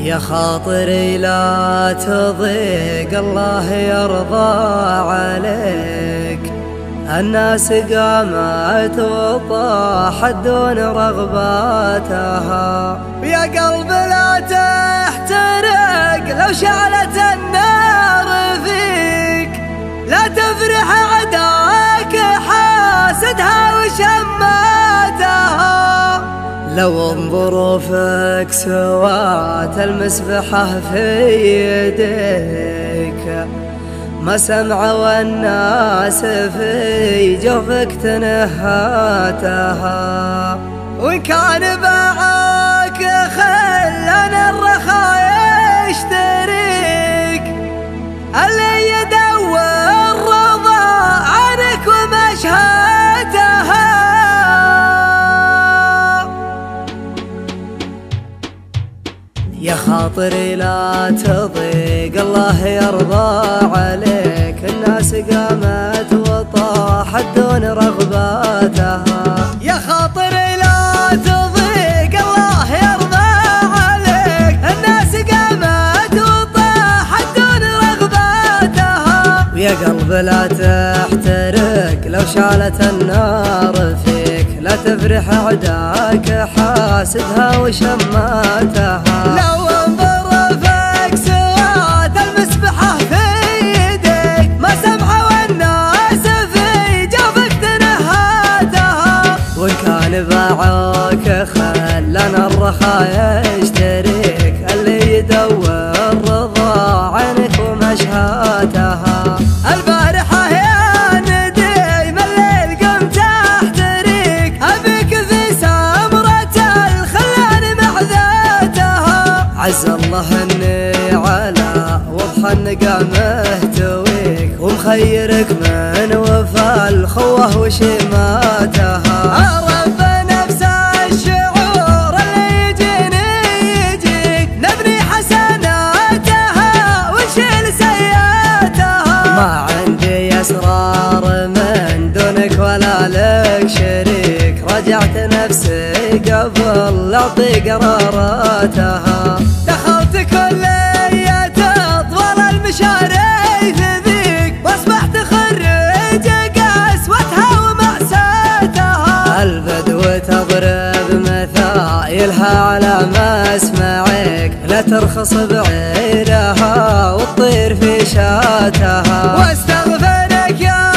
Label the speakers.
Speaker 1: يا خاطري لا تضيق الله يرضى عليك، الناس قامت وطاحت دون رغباتها. يا قلب لا تحترق لو شعلت النار فيك، لا تفرح عداك حاسدها وشماتها. لو ظروفك سوات المسبحة في يديك، ما سمعوا الناس في جوفك تنهاتها. وإن كان باعك خلنا الرخاء يشتريك، اللي يدور رضا عنك ومشهاتها. يا خاطري لا تضيق الله يرضى عليك، الناس قامت وطاحت دون رغباتها. يا خاطري لا تضيق الله يرضى عليك، الناس قامت وطاحت دون رغباتها. ويا قلب لا تحترق لو شعلت النار فيك، لا تفرح عداك حاسدها وشماتها. لو ظروفك سوات المسبحة في يديك، ما سمعوا الناس في جوفك تنهاتها. وإن كان باعوك خلنا الرخاء يشتريك، اللي يدور رضا عنك ومشهاتها. البارحة يا نديم الليل قمت احتريك، أبيك في سمرة الخلان معذاتها. عز الله اني على وضح النقا مهتويك، ومخيرك من وفى الخوه وشماتها. رب نفس الشعور اللي يجيني يجيك، نبني حسناتها ونشيل سيئاتها. ما عندي اسرار من دونك ولا لك شريك، رجعت نفسي قبل اعطي قراراتها. دخلت كلية اطول المشاريع ذيك، واصبحت خريج قسوتها ومأساتها. البدو تضرب مثايلها على مسمعك، لا ترخص بعيرها وتطير في شاتها. واستغفرك يا